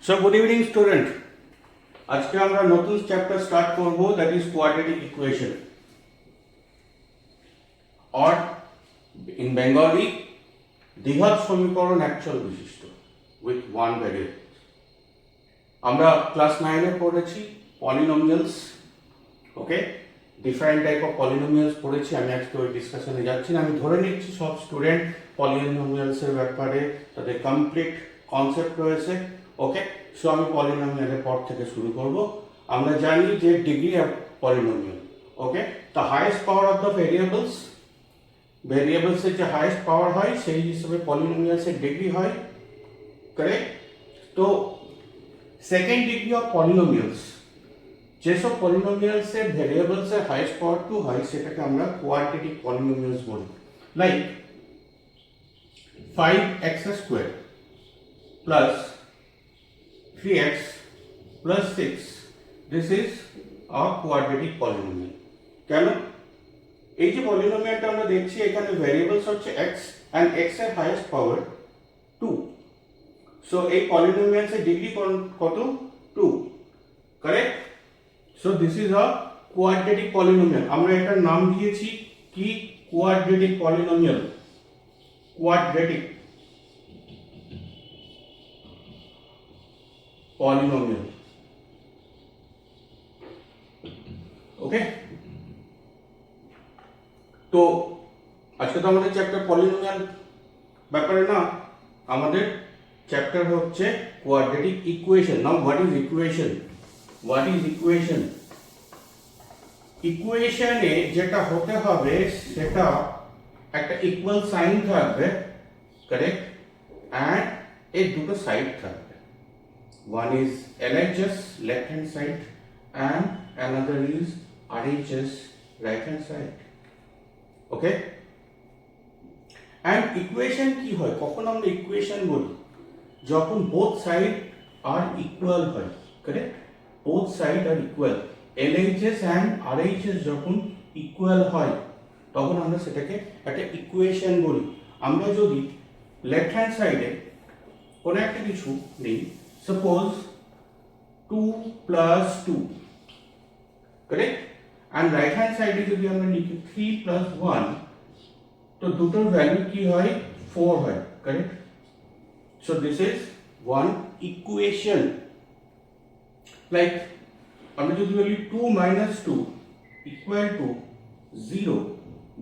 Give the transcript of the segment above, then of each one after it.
So good evening student. আজকে আমরা নতুন চ্যাপ্টার স্টার্ট করব, that is quadratic equation or in Bengali দ্বিঘাত সমীকরণ একচল বিশিষ্ট উইথ ওয়ান ভ্যারিয়েবল। আমরা ক্লাস 9 এ পড়েছি polynomials, okay, different type of polynomials পড়েছি। আমি আজকে ওই ডিসকাশনে যাচ্ছি না। আমি ধরে নিচ্ছি সব স্টুডেন্ট পলিনোমিয়ালসের ব্যাপারে তাদের কমপ্লিট কনসেপ্ট রয়েছে, ওকে। সো আমি পলিনোমিয়ালের পর থেকে শুরু করব। আমরা জানি যে degree of polynomial, okay, the highest power of the ভেরিয়েবলসের যে হাইয়েস্ট পাওয়ার হয় সেই হিসেবে পলিনোমিয়ালসের ডিগ্রি হয়, কারেক্ট। তো সেকেন্ড ডিগ্রি অফ পলিনোমিয়ালস, যেসব পলিনোমিয়ালসের ভেরিয়েবলসের হাইয়েস্ট পাওয়ার 2 হয় সেটাকে আমরা কোয়াড্রেটিক পলিনোমিয়ালস বলি। Like 5x square plus 3x plus 6, this is a quadratic polynomial. কেন? এই যে পলিনোমিয়ালটা আমরা দেখছি এখানে ভেরিয়েবলস হচ্ছে x and x এর হাইয়েস্ট পাওয়ার 2, সো এই পলিনোমিয়ালসের ডিগ্রি কত? 2, correct. So this is a quadratic polynomial. আমরা এটার নাম দিয়েছি কি? Quadratic polynomial. কোয়াড্রেটিক polynomial, ওকে। তো আজকে তো আমাদের চ্যাপ্টার পলিনোমিয়াল ব্যাপারে না, আমাদের চ্যাপ্টার হচ্ছে quadratic equation. Now what is equation? ইকুয়েশনে যেটা হতে হবে সেটা একটা ইকুয়াল সাইন থাকবে, কারেক্ট, অ্যান্ড এর দুটো সাইড থাকবে। One is LHS left hand side and another is RHS right hand side, okay. And equation কি হয়? কখন আমরা ইকুয়েশন বলি? যখন both side are equal হয়, correct, both side are equal, LHS and RHS যখন equal হয় তখন আমরা সেটাকে একটা ইকুয়েশন বলি। আমরা যদি লেফট হ্যান্ড সাইডে কোনো একটা কিছু নিই, suppose 2 plus 2, correct, and right hand side যদি আমরা লিখি 3 plus 1, তো দুটোর ভ্যালু কি হয়? 4 হয়, correct. So this is one equation. Like আমরা যদি বলি 2 minus 2 equal to 0,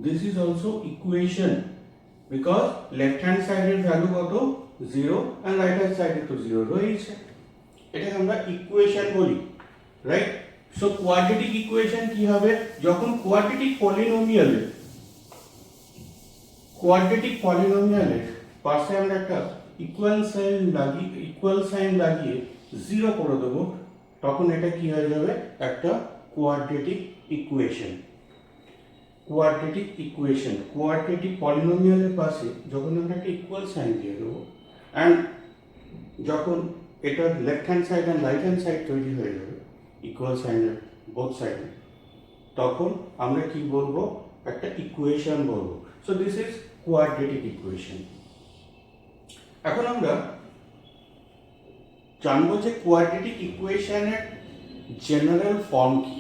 this is also equation because left hand side এর ভ্যালু কত? 0 and right hand side তো 0 রয়েছে। এটাকে আমরা ইকুয়েশন বলি, রাইট। সো কোয়াড্রেটিক ইকুয়েশন কি হবে? যখন কোয়াড্রেটিক পলিনোমিয়ালের পাশে আমরা একটা ইকুয়াল সাইন লাগিয়ে 0 করে দেবো, তখন এটা কি হয়ে যাবে? একটা কোয়াড্রেটিক ইকুয়েশন। কোয়াড্রেটিক পলিনোমিয়ালের পাশে যখন আমরা একটা ইকুয়াল সাইন দিয়ে দেবো অ্যান্ড যখন এটা left hand side and right hand side তৈরি হয়ে যাবে ইকুয়াল সাইনের বোথ সাইডে, তখন আমরা কি বলবো? একটা ইকুয়েশন বলবো। So this is quadratic equation. এখন আমরা জানবো যে কোয়াড্রেটিক ইকুয়েশনের জেনারেল ফর্ম কি,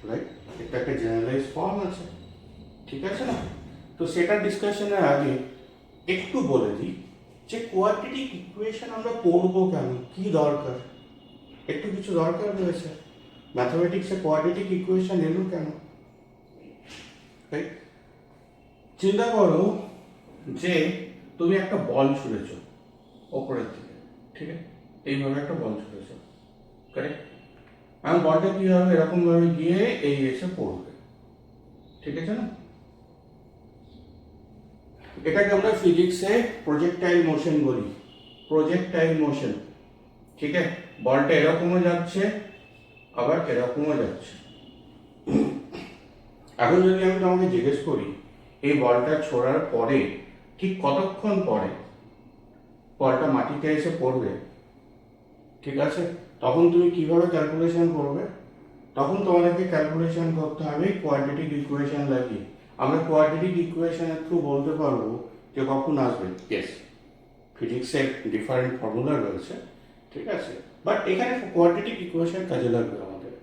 রাইট। এটা একটা জেনারেলাইজ ফর্ম আছে, ঠিক আছে না? তো সেটা ডিসকাশনের আগে একটু বলে দিই যে কোয়াড্রেটিক ইকুয়েশন আমরা পড়বো কেন, কি দরকার? একটু কিছু দরকার রয়েছে। ম্যাথমেটিক্সে কোয়াড্রেটিক ইকুয়েশন এলো কেন? চিন্তা করো যে তুমি একটা বল ছুঁড়েছো ওপরের দিকে, ঠিক আছে, এইভাবে একটা বল ছুঁড়েছো, কারেক্ট। এখন বলটা কি হবে? এরকম ভাবে গিয়ে এই এসে পড়বে, ঠিক আছে না? এটাকে আমরা ফিজিক্সে প্রজেক্টাইল মোশন বলি, ঠিক আছে। বলটা এরকমও যাচ্ছে আবার এরকমও যাচ্ছে। এখন যদি আমি তোমাকে জিজ্ঞেস করি এই বলটা ছোড়ার পরে ঠিক কতক্ষণ পরে বলটা মাটিতে এসে পড়বে, ঠিক আছে, তখন তুমি কিভাবে ক্যালকুলেশন করবে? তখন তোমাদেরকে ক্যালকুলেশন করতে হবে কোয়াড্রেটিক ইকুয়েশন লাগিয়ে। আমরা কোয়াড্রেটিক ইকুয়েশনের থ্রু বলতে পারবো যে কখন আসবে। ইয়েস, ফিজিক্সের ডিফারেন্ট ফর্মুলা রয়েছে, ঠিক আছে, বাট এখানে কোয়াড্রেটিক ইকুয়েশন কাজে লাগবে আমাদের।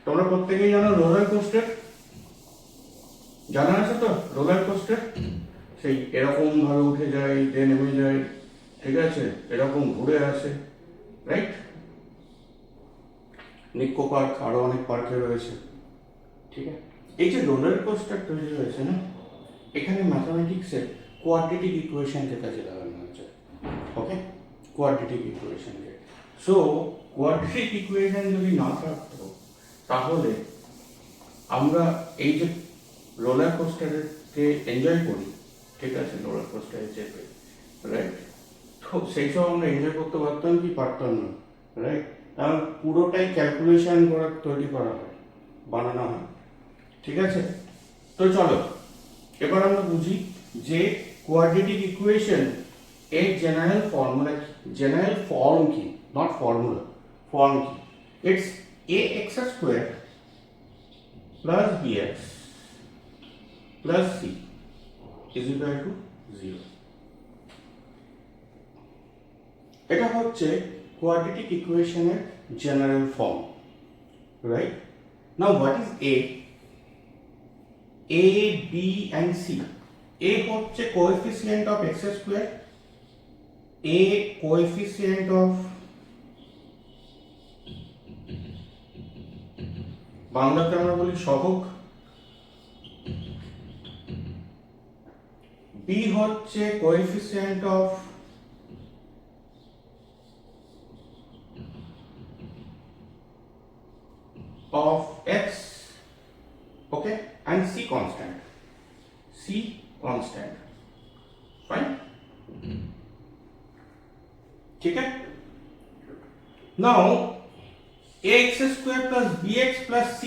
তোমরা প্রত্যেকেই জানো রোলার কোস্টার, জানা আছে তো রোলার কোস্টার, সেই এরকম ভাবে উঠে যায় যে নেমে যায়, ঠিক আছে, এরকম ঘুরে আসে, রাইট? নিকো পার্ক আরো অনেক পার্কে রয়েছে, ঠিক আছে। এই যে রোলার কোস্টার তৈরি হয়েছে না, এখানে ম্যাথমেটিক্সের কোয়াড্রেটিক ইকুয়েশনকে কাজে লাগানো হচ্ছে, ওকে, কোয়াড্রেটিক ইকুয়েশনকে। সো কোয়াড্রেটিক ইকুয়েশন যদি না থাকতো তাহলে আমরা এই যে রোলার কোস্টারকে এনজয় করি, ঠিক আছে, রোলার কোস্টারে চেপে, রাইট, তো সেই সব আমরা এনজয় করতে পারতাম কি পারতাম না, রাইট? কারণ পুরোটাই ক্যালকুলেশন করে তৈরি করা হয়, বানানো হয়, ঠিক আছে। তো চলো এবার আমরা বুঝি যে কোয়াড্রেটিক ইকুয়েশন এর জেনারেল ফর্মুলা, জেনারেল ফর্ম কি, নট ফর্মুলা, ফর্ম কি? It's ax square plus bx plus c is equal to 0। এটা হচ্ছে কোয়াড্রেটিক ইকুয়েশনের general form, right? Now what is a, b and c? a হচ্ছে coefficient of x square, a coefficient of, বাংলাতে আমরা বলি সহগ, b হচ্ছে coefficient of x, okay, and c constant, fine, ठीक है। now ax square plus bx plus c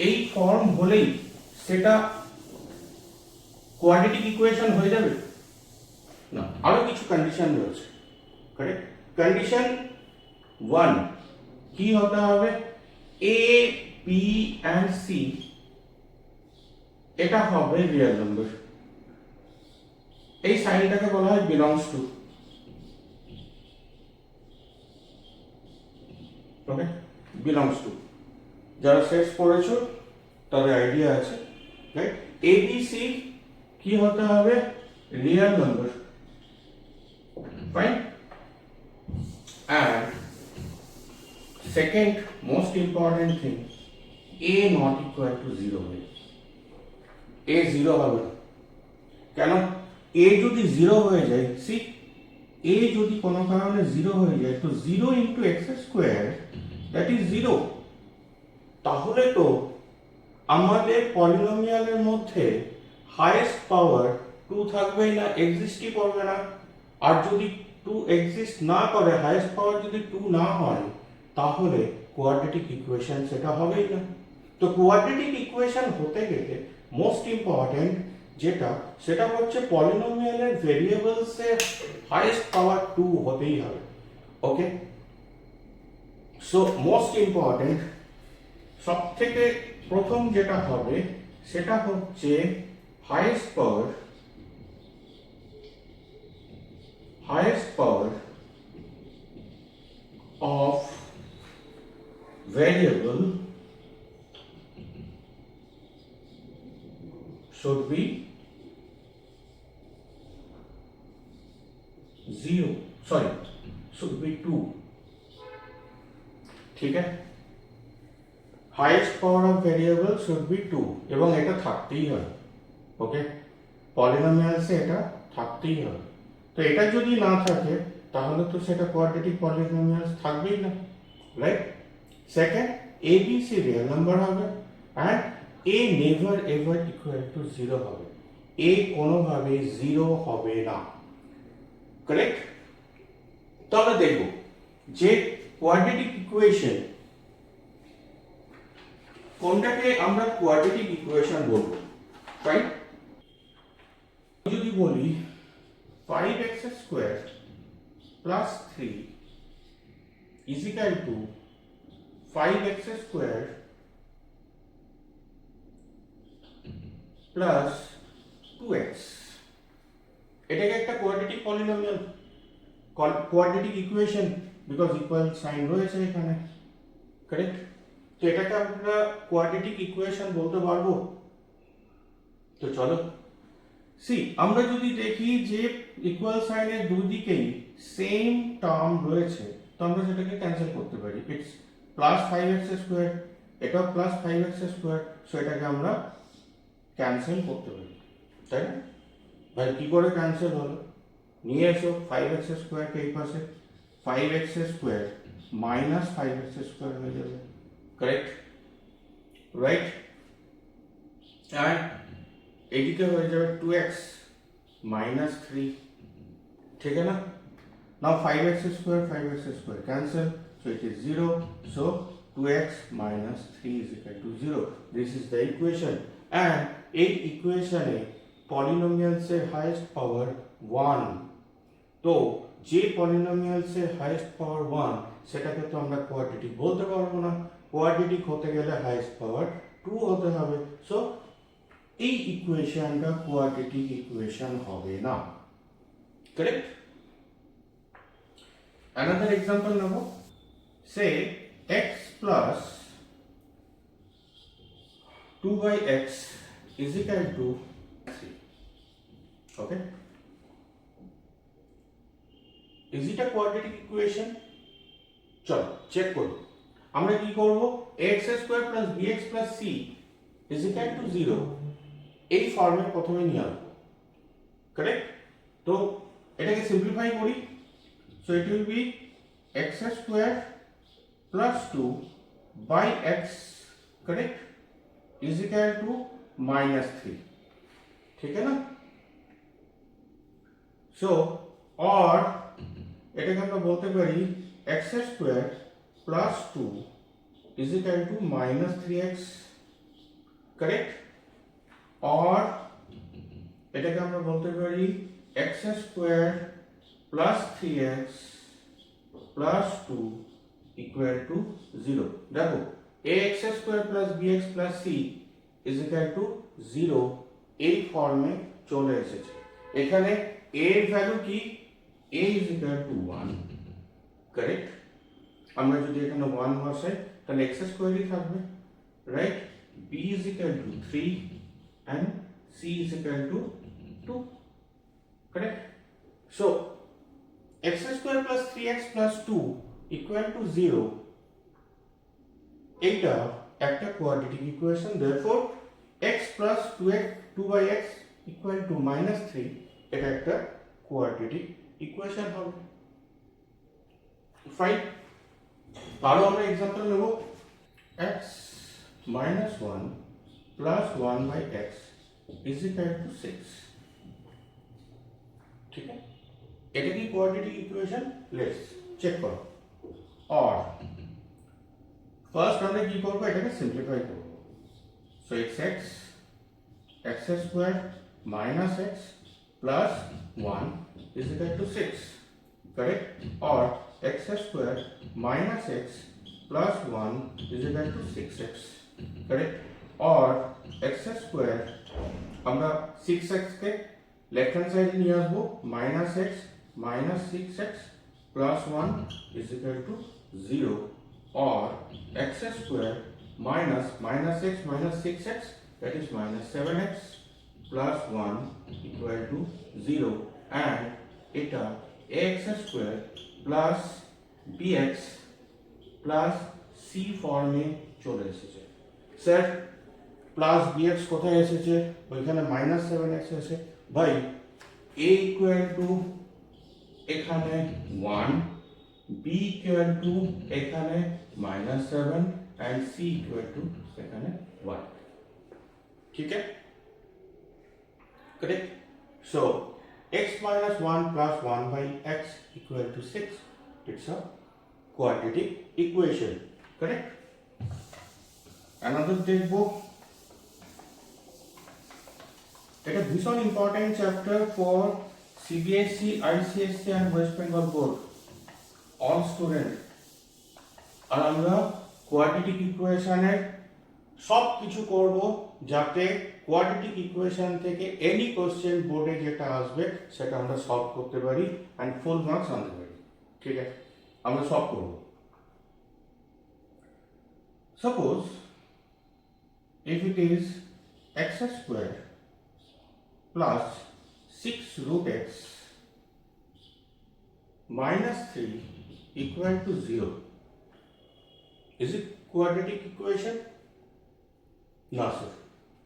এই form হলেই সেটা কোয়াড্রেটিক ইকুয়েশন হয়ে যাবে না, আরো কিছু কন্ডিশন রয়েছে, কারেক্ট? কন্ডিশন 1 কি হতে হবে? a b and c এটা হবে রিয়েল নাম্বার, এই সাইনটাকে বলা হয় belongs to, okay, belongs to. যারা সেটস পড়েছো তাদের আইডিয়া আছে, রাইট? এ বি সি কি হতে হবে? Real number, fine. and second most important thing, a not equal to 0 হবে, a 0 হবে না, কেন? a যদি 0 হয়ে যায়, সি a যদি কোনো কারণে 0 হয়ে যায় তো 0 into x square that is 0, তাহলে তো আমাদের পলিনোমিয়ালের মধ্যে হাইয়েস্ট পাওয়ার 2 থাকবেই না, এক্সিস্টই করবে না। আর যদি 2 এক্সিস্ট না করে, হাইয়েস্ট পাওয়ার যদি 2 না হয়, তাহলে কোয়াড্রেটিক ইকুয়েশন সেটা হবেই না। তো কোয়াড্রেটিক ইকুয়েশন হতে গেলে মোস্ট ইম্পর্টেন্ট যেটা, সেটা হচ্ছে পলিনোমিয়ালের ভেরিয়েবলসের হাইয়েস্ট পাওয়ার 2 হতেই হবে, ওকে। সো মোস্ট ইম্পর্টেন্ট, সব থেকে প্রথম যেটা হবে সেটা হচ্ছে highest power of variable should be 0, sorry, should be 2, ঠিক আছে। Highest power of variable should be 2 এবং এটা থাকতেই হবে, ওকে, পলিনোমিয়ালসে এটা থাকতেই হবে। তো এটা যদি না থাকে তাহলে তো সেটা কোয়াড্রেটিক পলিনোমিয়ালস থাকবেই না, right? Second, A B C real number হবে and a never ever equal to 0 হবে, এ কোনোভাবে 0 হবে না, কারেক্ট? তাহলে দেখব যে কোয়াড্রেটিক ইকুয়েশন কোনটাকে আমরা কোয়াড্রেটিক ইকুয়েশন বলবো, রাইট? যদি বলি 5x square plus 3 is equal to 5x square plus 2x, এটাকে একটা quadratic polynomial, 5x square plus 3 is equal to 5x square plus 2x, এটাকে একটা quadratic polynomial, 5x square plus 2x plus 2x, এটাকে একটা quadratic polynomial, 5x square plus 3 is equal to 5x square plus 2x, quadratic equation because equal sign রয়েছে এখানে, correct? তো এটাকে আমরা quadratic equation বলতে পারবো। তো চলো আমরা যদি দেখি যে ইকুয়াল সাইনের দুই দিকেই সেম টার্ম রয়েছে, তো আমরা সেটাকে ক্যান্সেল করতে পারি। ইটস প্লাস 5x স্কোয়ার, এটাও প্লাস 5x স্কোয়ার, সো এটাকে আমরা ক্যান্সেল করতে পারি, তাই না? ভাই কি করে ক্যান্সেল হলো? নিয়ে এসো 5x স্কোয়ারকে এই পাশে, 5x square minus 5x square হয়ে যাবে, কারেক্ট? রাইট? আর এদিকে হয়ে যাবে 2x minus 3, ठीक है ना? Now 5x square cancel, so it is 0, so 2x minus 3 is equal to 0. This is the equation, and a equation a polynomial से highest power 1, तो जे polynomial से highest power 1 সেটাকে তো আমরা কোয়াড্রেটিক বলতে পারবো না, কোয়াড্রেটিক হতে গেলে highest power 2 হতে হবে, so এই ইকুয়েশনটা কোয়াড্রেটিক ইকুয়েশন হবে না, কারেক্ট? another example নেব, say x plus 2/x is equal to 3, okay? is it a quadratic equation? চলো চেক করব। আমরা কি করব, x square plus bx plus c is equal to 0 এই ফর্মে প্রথমে নিয়ে আসবো, কারেক্ট? তো এটাকে সিম্পলিফাই করি, so it will be x square plus 2 by x, correct, is equal to -3, ठीक है ना? सो और এটাকে আমরা বলতে পারি x square plus 2 is equal to -3x, correct? और এটাকে আমরা বলতে পারি x square plus 3x plus 2 equal to 0। দেখো ax square plus bx plus c is equal to 0 এই ফর্মে চলে এসেছে। এখানে a এর ভ্যালু কি, a is equal two 1, correct? আমরা যদি এখানে 1 বসাই তাহলে x স্কয়ারই থাকবে, right? b is equal two 3 and c is equal to 2, correct? So x square plus 3x plus 2 equal to 0, এটা একটা quadratic equation, therefore x plus 2x 2 by x equal to -3 এটা একটা quadratic equation হবে। Fine, আরো আমরা example নেব, x minus 1 plus 1 by x is equal to 6, ठीक है? এটা কি কোয়াড্রেটিক ইকুয়েশন? লেটস চেক করো। और ফার্স্ট আমরা কি করব, এটাকে সিম্পলিফাই করব। So x square minus x plus 1 is equal to 6, correct? और x square minus x plus 1 is equal to 6x, correct? और x स्क्वायर আমরা 6x কে लेफ्ट हैंड साइड নিয়ে আসব, -x minus 6x plus 1 is equal to 0, और x square minus x minus 6x, that is minus 7x plus 1 equal to 0, and এটা ax square plus bx plus c ফর্মে চলে এসেছে। Sir plus bx কোথায় এসেছে? ওইখানে -7x এসেছে। ভাই a equal to এখানে 1, b equal to এখানে -7 and c equal to এখানে 1, ठीक है? Correct? So x minus 1 plus 1 by x equal to 6, it's a quadratic equation, correct? Another দেখবো, এটা ভীষণ important chapter for CBSE, ICSE and West Bengal board, all student. আর আমরা quadratic ইকুয়েশনের সব কিছু করব যাতে কোয়াড্রেটিক ইকুয়েশন থেকে এনি কোশ্চেন বোর্ডে যেটা আসবে সেটা আমরা সলভ করতে পারি অ্যান্ড ফুল মার্কস আনতে পারি। ঠিক আছে, আমরা সলভ করব। Suppose if it is x square plus 6 root x minus 3 equal to 0, is it quadratic equation? না স্যার,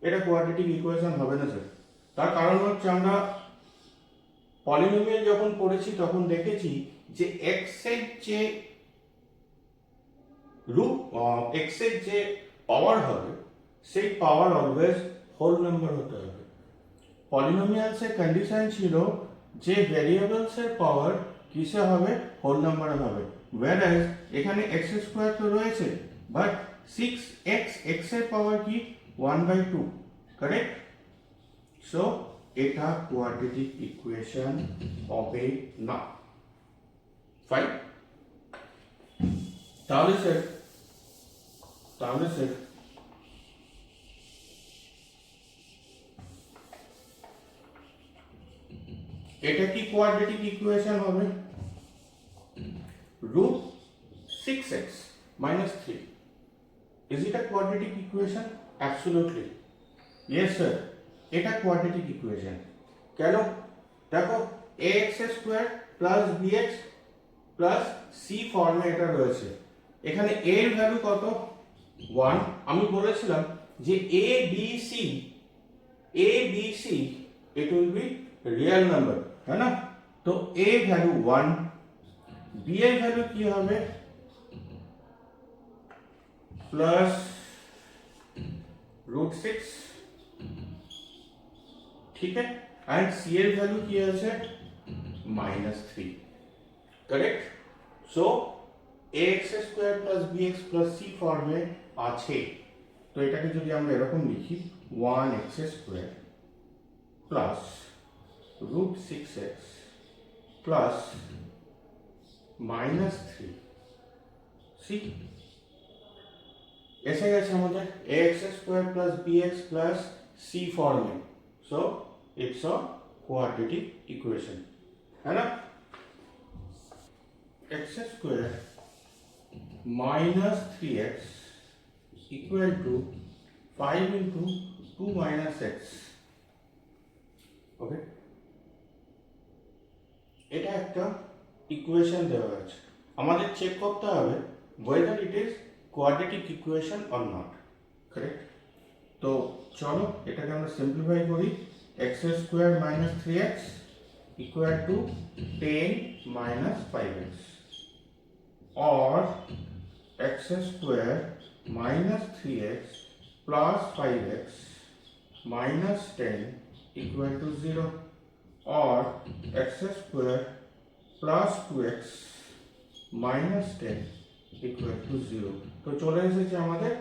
এটা কোয়াড্রেটিক ইকুয়েশন হবে না স্যার। তার কারণ হচ্ছে আমরা পলিনোমিয়াল যখন পড়েছি তখন দেখেছি যে x এর যে রুট x এর যে পাওয়ার হবে সেই পাওয়ার অলওয়েজ হোল নাম্বার হতে হবে। পলিনোমিয়ালস এর কন্ডিশন ছিল যে ভেরিয়েবলস এর পাওয়ার কিসে হবে, হোল নাম্বারে হবে। whereas এখানে x স্কয়ার তো রয়েছে, বাট 6x x এর পাওয়ার কি 1/2, কারেক্ট? সো এটা কোয়াড্রেটিক ইকুয়েশন হবে না। ফাইন। তাহলে স্যার এটা কি কোয়াড্রেটিক ইকুয়েশন হবে? root 6x minus 3, is it a quadratic equation? Absolutely yes sir, এটা কোয়াড্রেটিক ইকুয়েশন। কেন? দেখো ax square plus bx plus c ফর্মে এটা রয়েছে। এখানে a এর ভ্যালু কত? 1। আমি বলেছিলাম যে a b c it will be real number, है ना? তো a ভ্যালু 1, b এর ভ্যালু কি হবে? প্লাস √6, ঠিক আছে, এন্ড c এর ভ্যালু কি আছে? -3, correct? So ax square plus bx plus c ফর্মে আছে। তো এটাকে যদি আমরা এরকম লিখি 1x square plus √6x plus -3, C এসে গেছে আমাদের ax square plus bx plus c ফর্মে। So it's a quadratic equation, है ना? x square minus 3x equal to 5 into 2 minus x, ওকে? এটা একটা ইকুয়েশন দেওয়া আছে, আমাদের চেক করতে হবে whether it is quadratic equation or not, correct? তো চলো এটাকে আমরা সিম্পলিফাই করি। x square minus 3x equal to 10 minus 5x, or x square minus 3x plus 5x minus 10 equal to 0, or x square plus 2x minus 10 equal to 0। তো চলে এসেছে আমাদের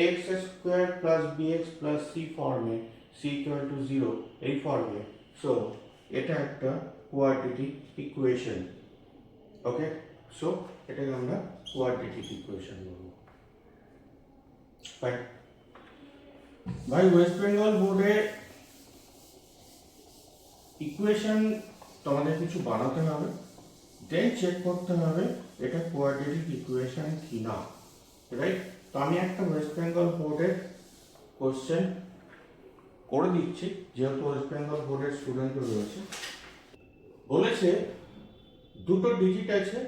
ax square plus bx plus c ফর্মে, c equal to 0 এই ফর্মে। So এটা একটা quadratic equation, ওকে? So এটাকে আমরা কোয়াড্রেটিক ইকুয়েশন বলবো। ফাইন ভাই, ওয়েস্ট বেঙ্গল বোর্ডে ইকুয়েশন তোমাদের কিছু বানাতে হবে, দেন চেক করতে হবে এটা কোয়াড্রেটিক ইকুয়েশন কি না, রাইট? তো আমি একটা ওয়েস্ট বেঙ্গল বোর্ডের কোশ্চেন করে দিচ্ছি, যেহেতু ওয়েস্ট বেঙ্গল বোর্ডের স্টুডেন্ট রয়েছে। বলেছে দুটো ডিজিট আছে,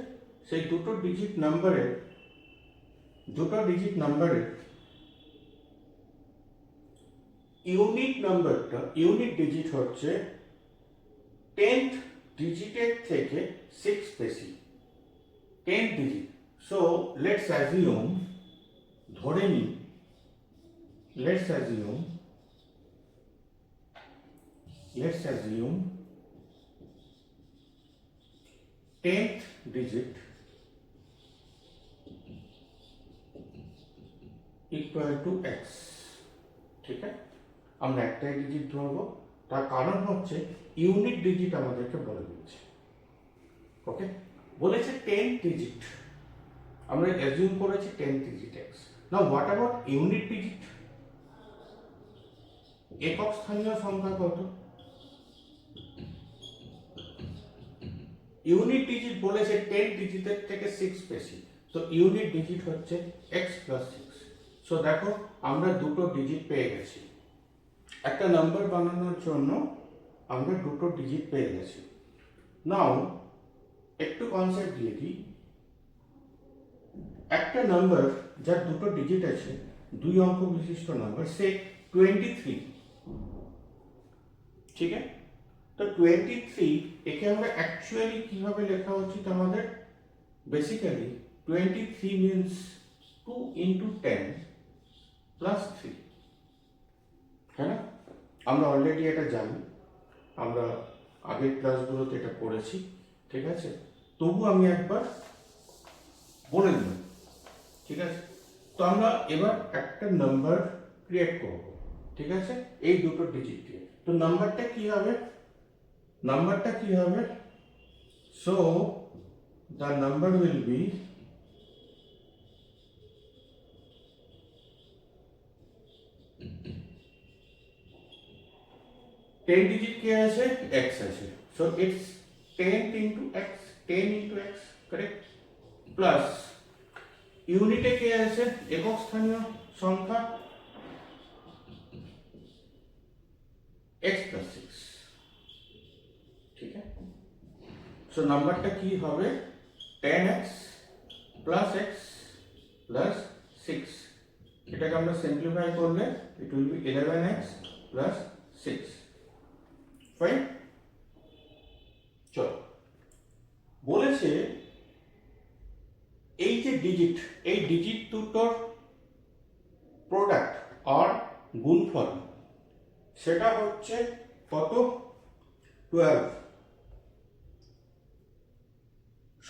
সেই দুটো ডিজিট নাম্বারের ইউনিট নাম্বারটা, ইউনিট ডিজিট হচ্ছে 10th ডিজিটের থেকে 6 বেশি, 10th digit. So let's assume, ধরে নিই, let's assume 10th digit equal to x, ঠিক আছে? আমরা একটাই ডিজিট ধরবো, তার কারণ হচ্ছে ইউনিট ডিজিট আমাদেরকে বলে দিচ্ছে, ওকে? বলেছে 10 ডিজিট, আমরা অ্যাজিউম করেছি 10 digit x। Now what about unit digit? একক স্থানীয় সংখ্যা কত? ইউনিট ডিজিট বলেছে 10 ডিজিটের থেকে 6 বেশি, তো ইউনিট ডিজিট হচ্ছে x প্লাস 6। সো দেখো আমরা দুটো ডিজিট পেয়ে গেছি। একটা নাম্বার বানানোর জন্য আমরা দুটো ডিজিট পেয়ে গেছি। নাও একটু কনসেপ্ট দিয়ে দিই। একটা নাম্বার যার দুটো ডিজিট আছে, দুই অঙ্ক বিশিষ্ট নাম্বার, সে 23, ঠিক আছে? তো 23 একে আমরা অ্যাকচুয়ালি কিভাবে লেখা উচিত আমাদের? বেসিক্যালি 23 মিনস 2 into 10 plus 3, হ্যাঁ না? আমরা অলরেডি এটা জানি, আমরা আগের ক্লাসগুলোতে এটা পড়েছি, ঠিক আছে? তবু আমি একবার বলে দিলাম, ঠিক আছে? তো আমরা এবার একটা নাম্বার ক্রিয়েট করব, ঠিক আছে, এই দুটো ডিজিট দিয়ে। তো নাম্বারটা কি হবে? So the number will be 10 digit কে আছে? x আছে, so it's 10 into x, 10 into x, correct? Plus ইউনিটে কে আছে? একক স্থানীয় সংখ্যা x plus 6, ঠিক আছে? সো নাম্বারটা কি হবে? 10x plus x plus 6, এটাকে আমরা সিম্পলিফাই করলে it will be 11x plus 6, fine? চলো, বলেছে এই যে ডিজিট, এই ডিজিট দুটোর প্রোডাক্ট আর গুণফল, সেটা হচ্ছে কত? 12।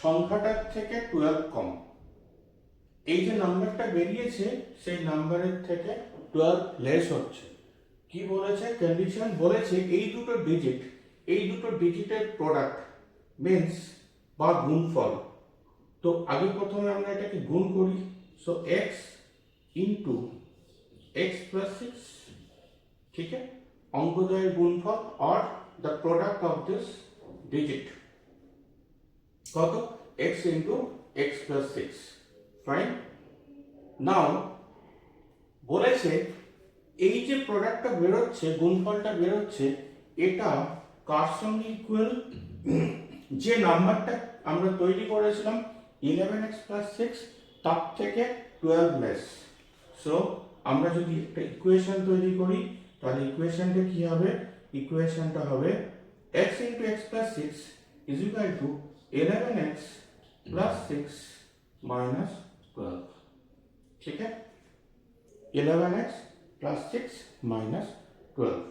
সংখ্যাটার থেকে 12 কম। এই যে নাম্বারটা বেরিয়েছে সেই নাম্বারের থেকে 12 লেস হচ্ছে। কি বলেছে? কন্ডিশন বলেছে এই দুটো ডিজিটের প্রোডাক্ট মিন্স বা গুণফল। তো আগে প্রথমে আমরা এটাকে গুণ করি। So x into ex plus 6, ঠিক আছে, অঙ্কদ্বয়ের গুণফল আর the product of this digit কত? x into ex plus 6, fine? Now বলেছে এই যে প্রোডাক্টটা বেরোচ্ছে, গুণফলটা বেরোচ্ছে, এটা কার সঙ্গে ইকুয়াল? যে নাম্বারটা আমরা তৈরি করেছিলাম 11x plus 6, তার থেকে 12 লেস। সো আমরা যদি একটা ইকুয়েশন তৈরি করি, তাহলে ইকুয়েশনটা কি হবে? ইকুয়েশনটা হবে x into x plus 6 is equal to 11x plus 6 minus 12, ঠিক আছে? 11x plus 6 minus 12,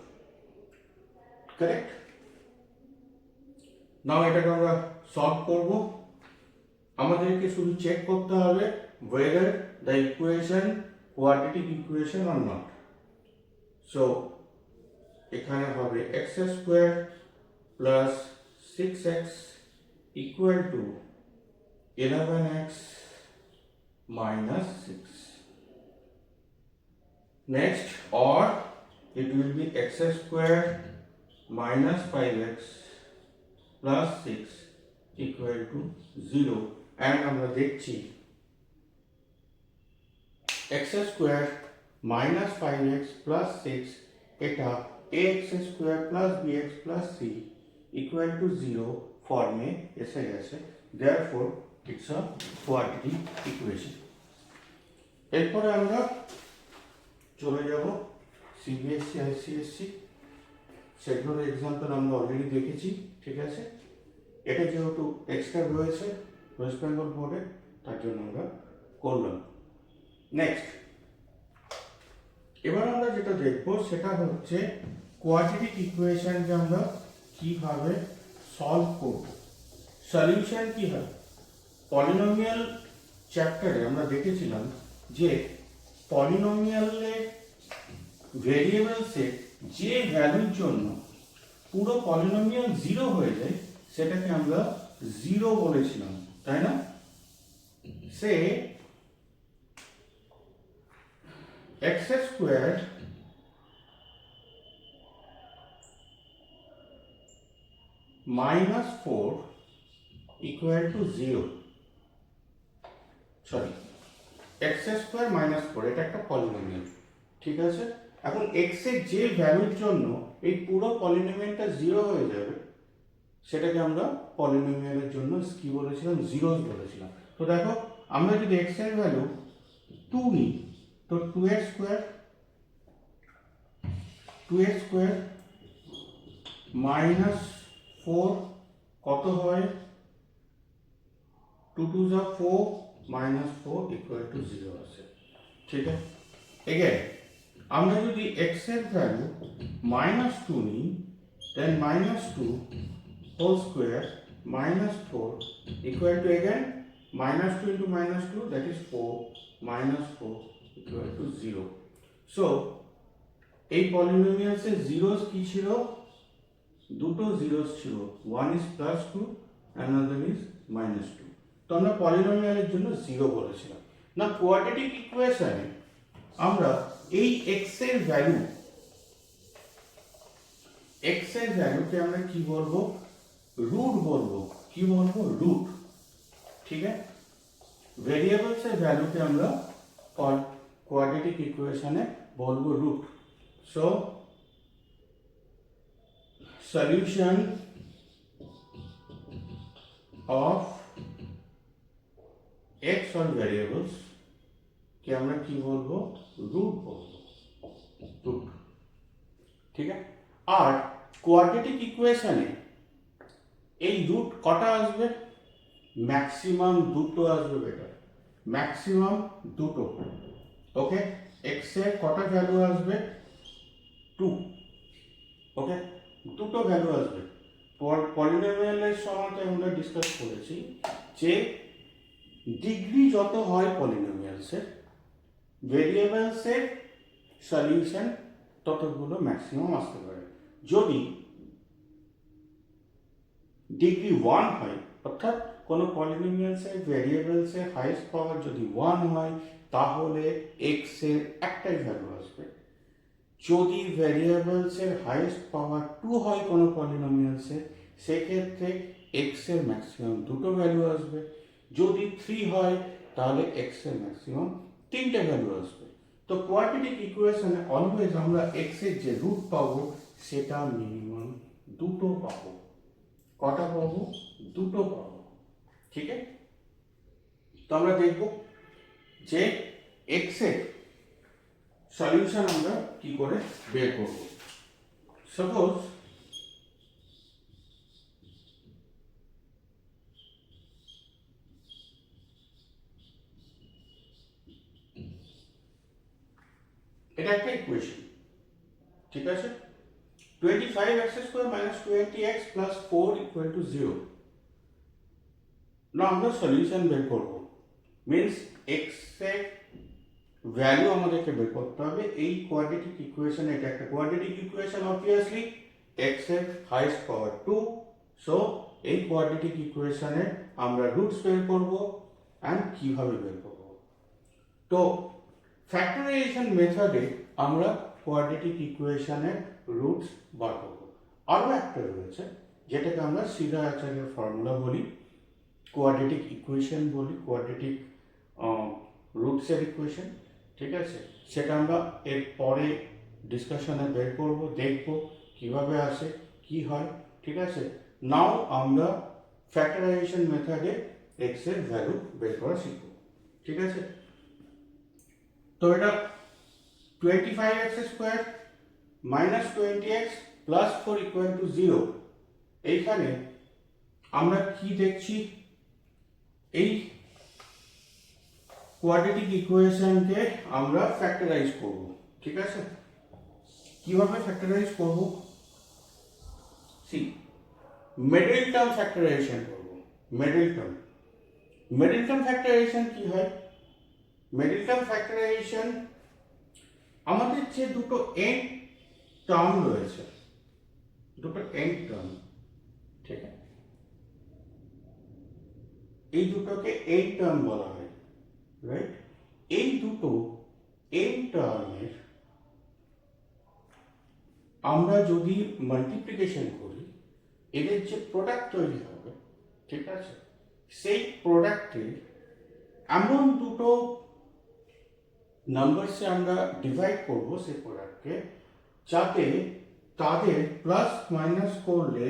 correct? নাও এটাকে আমরা সলভ করব। আমাদেরকে শুধু চেক করতে হবে whether the equation quadratic equation or not. So এখানে হবে x square plus 6x equal to 11x minus 6. Next, or it will be x square minus 5x plus 6 equal to 0, and আমরা দেখছি x square minus 5x plus 6 এটা ax square plus bx plus c equal to 0 ফর্মে এসে গেছে, therefore it's a quadratic equation. এরপরে আমরা চলে যাব সিবিএসসি, আইসিএসসি, সেগুলোর এক্সাম্পল আমরা অলরেডি দেখেছি, ঠিক আছে? এটা যেহেতু এক্সট্রা রয়েছে ওয়েস্ট বেঙ্গল বোর্ডে, তার জন্য আমরা করলাম। নেক্সট, এবার আমরা যেটা দেখব সেটা হচ্ছে কোয়াড্রেটিক ইকুয়েশনকে আমরা কিভাবে সলভ করব। সলিউশন কি হয়? পলিনোমিয়াল চ্যাপ্টারে আমরা দেখেছিলাম যে পলিনোমিয়ালে ভেরিয়েবলসের যে ভ্যালুর জন্য পুরো পলিনোমিয়াল 0 হয়ে যায় সেটাকে আমরা 0 বলেছিলাম, তাই না? সে x square minus 4 equal to 0, sorry x square minus 4, এটা একটা পলিনোমিয়াল, ঠিক আছে। এখন এক্স এর যে ভ্যালুর জন্য এই পুরো পলিনোমিয়ালটা 0 হয়ে যাবে সেটাকে আমরা পলিনোমিয়ালের জন্য কি বলেছিলাম, জিরোস বলেছিলাম। তো দেখো আমরা যদি এক্স এর ভ্যালু 2 নিই, তো 2x স্কোয়ার মাইনাস 4 কত হয়, 2 2 যা 4 মাইনাস 4 ইকুয়াল টু 0 আছে, ঠিক আছে। এগেন আমরা যদি x এর ভ্যালু -2 নিই, দেন -2 whole square minus 4 equal to again -2 into -2, that is 4, -4 equal to 0. So এই পলিনোমিয়ালসের জিরোস কি ছিল, দুটো জিরোস ছিল, one is +2 another is -2। তো আমরা পলিনোমিয়ালের জন্য 0 বলেছিলাম না। কোয়াড্রেটিক ইকুয়েশনে আমরা এই x এর ভ্যালুকে আমরা কি বলবো, রুট বলবো, কি বলবো, রুট, ঠিক আছে। ভেরিয়েবলস এর ভ্যালুকে আমরা কোয়াড্রেটিক ইকুয়েশনে বলবো root. So solution of ex or variables কে আমরা কি বলবো, রুট বলবো, রুট, ঠিক আছে। আর কোয়াড্রেটিক ইকুয়েশনে এই রুট কটা আসবে, ম্যাক্সিমাম দুটো আসবে, বেটার ম্যাক্সিমাম দুটো, ওকে। এক্স এর কটা ভ্যালু আসবে, 2, ওকে, দুটো ভ্যালু আসবে। পলিনোমিয়ালের সময় আমরা ডিসকাস করেছি যে ডিগ্রি যত হয় পলিনোমিয়ালসের, ভেরিয়েবলসের সলিউশন ততগুলো ম্যাক্সিমাম আসতে পারে। যদি ডিগ্রি 1 হয়, অর্থাৎ কোনো পলিনোমিয়ালসের ভেরিয়েবলসের হাইয়েস্ট পাওয়ার যদি 1 হয়, তাহলে এক্স এর একটাই ভ্যালু আসবে। যদি ভেরিয়েবলসের হাইয়েস্ট পাওয়ার 2 হয় কোনো পলিনোমিয়ালসের, সেক্ষেত্রে এক্স এর ম্যাক্সিমাম দুটো ভ্যালু আসবে। যদি 3 হয় তাহলে এক্স এর ম্যাক্সিমাম তিনটে ভ্যালু আসবে। তো কোয়াড্রেটিক ইকুয়েশনে অলওয়েজ আমরা এক্স এর যে রুট পাবো সেটা মিনিমাম দুটো পাবো। কটা পাবো, দুটো পাবো, ঠিক আছে। তো আমরা দেখব যে এক্স এর সলিউশন আমরা কি করে বের করব। সাপোজ এটা একটা ইকুয়েশন, ঠিক আছে। 25x square minus 20x plus 4 equal to 0। না আমরা সলিউশন বের করব, মিন্স এক্স এর ভ্যালু আমাদেরকে বের করতে হবে। এই কোয়াড্রেটিক ইকুয়েশন, এটা একটা কোয়াড্রেটিক ইকুয়েশন, অবভিয়াসলি এক্স এর হাইয়েস্ট পাওয়ার 2। সো এই কোয়াড্রেটিক ইকুয়েশনে আমরা রুটস বের করব। অ্যান্ড কিভাবে বের করব, তো ফ্যাক্টরাইজেশন মেথডে আমরা কোয়াড্রেটিক ইকুয়েশনের রুটস বার করব। আরও একটা রয়েছে যেটাকে আমরা সিধা আচার্যের ফর্মুলা বলি, কোয়াড্রেটিক ইকুয়েশন বলি, কোয়াড্রেটিক রুটসের ইকুয়েশন, ঠিক আছে। সেটা আমরা এর পরে ডিসকাশনে বের করব, দেখব কিভাবে আসে, কি হয়, ঠিক আছে। নাও আমরা ফ্যাক্টরাইজেশন মেথডে এক্স এর ভ্যালু বের করা শিখব, ঠিক আছে। তো এটা 25x square minus 20x plus 4 equal to 0। এইখানে আমরা কি দেখছি, এই কোয়াড্রেটিক ইকুয়েশনকে আমরা ফ্যাক্টরাইজ করব, ঠিক আছে। কিভাবে ফ্যাক্টরাইজ করব, সি মিডল টার্ম ফ্যাক্টরাইজেশন করব। মিডল টার্ম ফ্যাক্টরাইজেশন কি হয়, মিডল টার্ম ফ্যাক্টরাইজেশন আমাদের যে দুটো এন টার্ম রয়েছে, দুটো এন টার্ম, ঠিক আছে, এই দুটোকে এন টার্ম বলা হয়, রাইট। এই দুটো এন টার্মের আমরা যদি মাল্টিপ্লিকেশন করি, এদের যে প্রোডাক্ট তৈরি হবে, ঠিক আছে, সেই প্রোডাক্টে এমন দুটো নাম্বারসে আমরা ডিভাইড করব সেই প্রোডাক্টকে, যাতে তাদের প্লাস মাইনাস করলে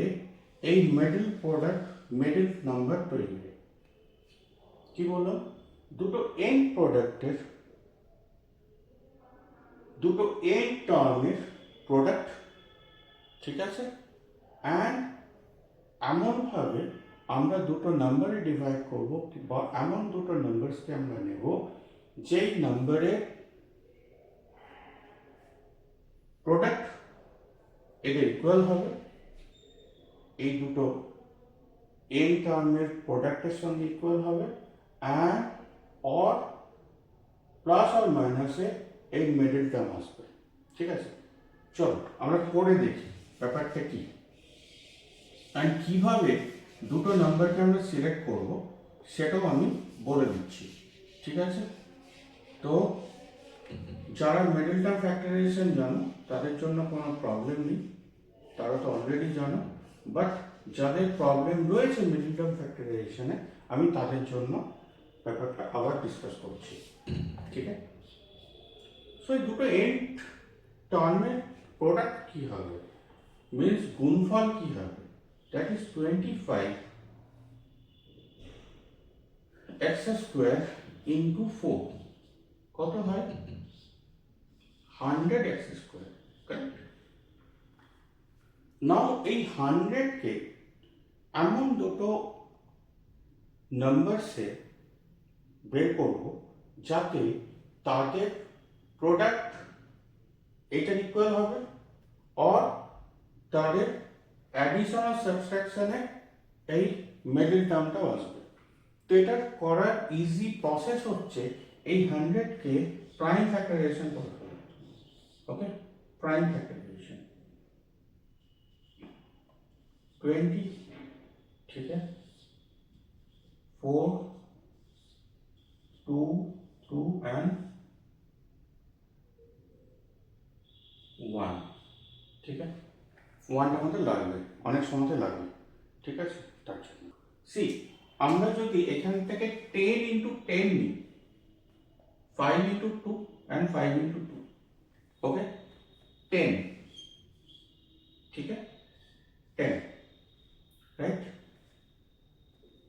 এই মিডল প্রোডাক্ট মিডল নাম্বার তৈরি হয়। কি বললাম? দুটো এন প্রোডাক্টের, দুটো এন টার্মের প্রোডাক্ট, ঠিক আছে, অ্যান্ড এমনভাবে আমরা দুটো নাম্বারে ডিভাইড করব, বা এমন দুটো নাম্বারসকে আমরা নেব যেই নাম্বারের প্রোডাক্ট এদের ইকুয়াল হবে, এই দুটো এন টার্মের প্রোডাক্টের সঙ্গে ইকুয়াল হবে, অ্যান্ড অর প্লাস আর মাইনাসে এই মিডল টার্ম আসবে। ঠিক আছে, চলো আমরা করে দেখি ব্যাপারটা কি, অ্যান্ড কিভাবে দুটো নাম্বারকে আমরা সিলেক্ট করব সেটাও আমি বলে দিচ্ছি। ঠিক আছে, তো যারা মিডল টার্ম ফ্যাক্টরাইজেশন জানো তাদের জন্য কোনো প্রবলেম নেই, তারা তো অলরেডি জানো, বাট যাদের প্রবলেম রয়েছে মিডল টার্ম ফ্যাক্টরাইজেশনে আমি তাদের জন্য ব্যাপারটা আবার ডিসকাস করছি। ঠিক আছে, সো এই দুটো এন্ড টার্মের প্রোডাক্ট কি হবে, মিনস গুণফল কি হবে, that is 25 x square into 4 কত হয় 100 x স্কোয়ার, কারেক্ট? নাও এই 100-কে এমন দুটো নাম্বারসে বের করব যাতে তাদের প্রোডাক্ট এটার ইকুয়াল হবে, অর তাদের অ্যাডিশন আর সাবট্রাকশনে এই মিডল টার্মটাও আসবে। তো এটা করার ইজি প্রসেস হচ্ছে এই 100-কে প্রাইম ফ্যাক্টরাইজেশন করতে হবে। ওকে, প্রাইম ফ্যাক্টরাইজেশন 20, ঠিক আছে, 4 2 2 and 1, ঠিক আছে, 1টা মধ্যে লাগবে, অনেক সময়তে লাগবে। ঠিক আছে, তার জন্য সি আমরা যদি এখান থেকে 10 ইন্টু 10 নিই, 5 ইন্টু 2 and 5 ইন্টু 2, ওকে, 10, ঠিক আছে, 10, রাইট?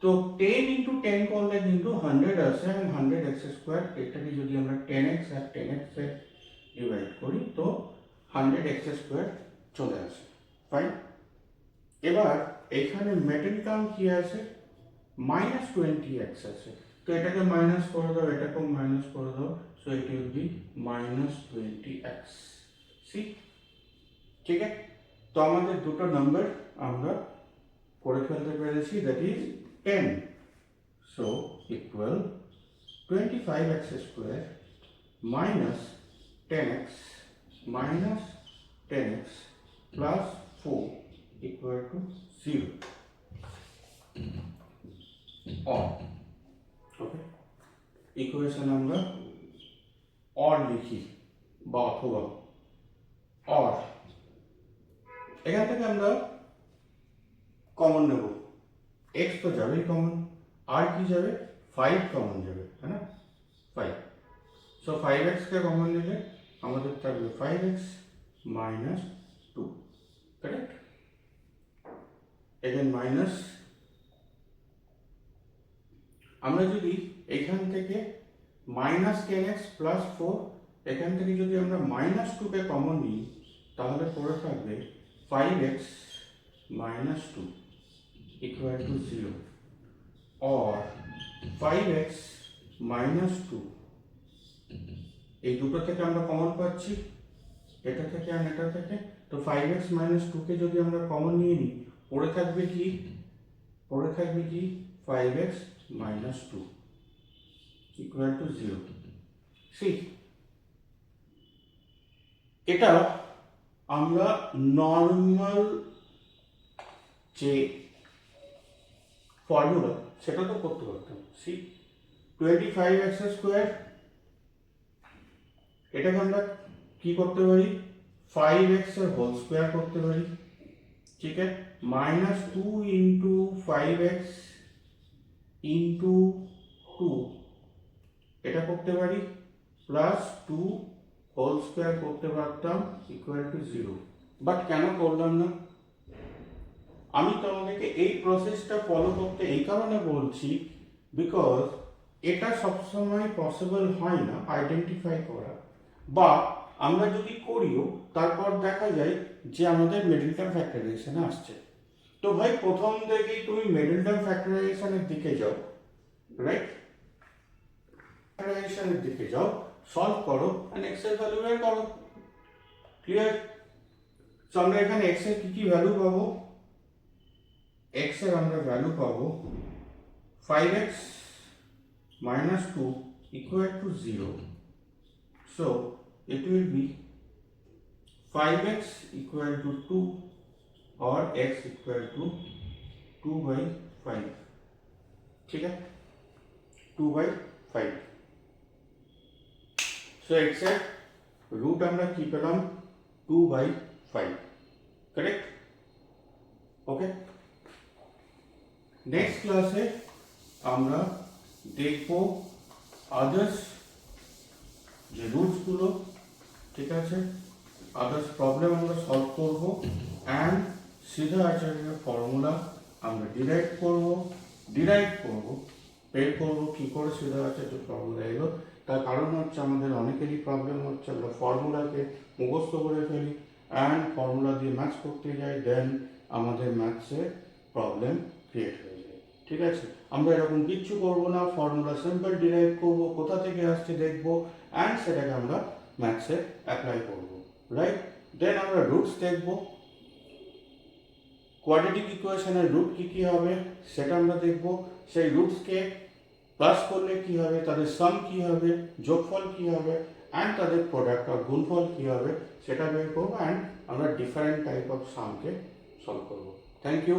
তো 10 ইন্টু 10 করলে কিন্তু 100 আসে, এবং 100 x স্কোয়ার, এটাকে যদি আমরা 10x আর 10x এ ডিভাইড করি তো 100 x স্কোয়ার চলে আসে। ফাইন, এবার এখানে মিডল টার্ম কি আছে, -20x আছে, তো এটাকে মাইনাস করে দাও, এটাকেও মাইনাস করে দাও, so it will be -20x। See, ঠিক আছে, তো আমাদের দুটো নাম্বার আমরা করে ফেলতে পেরেছি, that is 10, so equal 25x square minus 10x minus 10x plus 4 equal to 0, or okay, equation আমরা অর লিখি বা অথবা অর, এখান থেকে আমরা কমন নেব, x তো যাবেই কমন, আর কি যাবে, 5 কমন যাবে, হ্যাঁ না, 5, সো 5x কে কমন নিলে আমাদের থাকবে 5x minus 2, correct? again minus, আমরা যদি এখান থেকে minus 10x plus 4, এখান থেকে যদি আমরা minus 2 কে কমন নিই তাহলে পড়ে থাকবে 5x minus 2 equal to 0, or 5x minus 2, এই দুটো থেকে আমরা কমন পাচ্ছি, এটা থেকে আর এটা থেকে, তো 5x minus 2 কে যদি আমরা কমন নিয়ে নিই পড়ে থাকবে কি, পড়ে থাকবে কি 5x minus 2 equal to 0। C, এটা আমরা নর্মাল যে ফর্মুলা সেটা তো করতে পারতাম। সি, 25x স্কোয়ার, এটাকে আমরা কি করতে পারি, 5x এর হোল স্কোয়ার করতে পারি, ठीक है, -2 इंटू 5x इंटू 2 এটা করতে পারি, +2 হোল স্কয়ার করতে পারতাম ইকুয়াল টু 0, বাট কেন করলাম না? আমি তোমাদেরকে এই প্রসেসটা ফলো করতে এই কারণে বলছি, বিকজ এটা সবসময় পসিবল হয় না আইডেন্টিফাই করা, বা আমরা যদি করিও তারপর দেখা যায় যে আমাদের মিডল টার্ম ফ্যাক্টরাইজেশনে আসছে। তো ভাই প্রথম থেকেই তুমি মিডল টার্ম ফ্যাক্টরাইজেশনের দিকে যাও, রাইট? ফ্যাক্টরাইজেশনের দিকে যাও, সলভ করো এন্ড x এর ভ্যালু বের করো। ক্লিয়ার? তো আমরা এখানে x এর কি কি ভ্যালু পাবো? x এর আমরা ভ্যালু পাবো 5x minus 2 equal to 0. So it will be 5x equal to 2 or x equal to 2 by 5. ठीक है, 2 by 5. So x এর root আমরা কি পেলাম? 2 by 5. Correct? Okay. নেক্সট ক্লাসে আমরা দেখব আদার্স যে রুটসগুলো, ঠিক আছে, আদার্স প্রবলেম আমরা সলভ করব অ্যান্ড সিধা আচার্যের ফর্মুলা আমরা ডিরাইভ করব, বের করব কী করে সিধা আচার্যের ফর্মুলা এলো। তার কারণ হচ্ছে আমাদের অনেকেরই প্রবলেম হচ্ছে আমরা ফর্মুলাকে মুখস্থ করে ফেলি অ্যান্ড ফর্মুলা দিয়ে ম্যাচ করতে যাই, দেন আমাদের ম্যাথসে প্রবলেম ক্রিয়েট হয়ে যায়। ঠিক আছে, আমরা এরকম কিচ্ছু করবো না, ফর্মুলা সিম্পল ডিরাইভ করব, কোথা থেকে আসছে দেখবো অ্যান্ড সেটাকে আমরা ম্যাথসে অ্যাপ্লাই করব, রাইট? দেন আমরা রুটস দেখব, কোয়াড্রেটিক ইকুয়েশনের রুট কী কী হবে সেটা আমরা দেখব, সেই রুটসকে প্লাস করলে কী হবে, তাদের সাম কী হবে, যোগফল কী হবে অ্যান্ড তাদের প্রোডাক্ট আর গুণফল কী হবে সেটা বের করবো অ্যান্ড আমরা ডিফারেন্ট টাইপ অফ সামকে সলভ করবো। Thank you.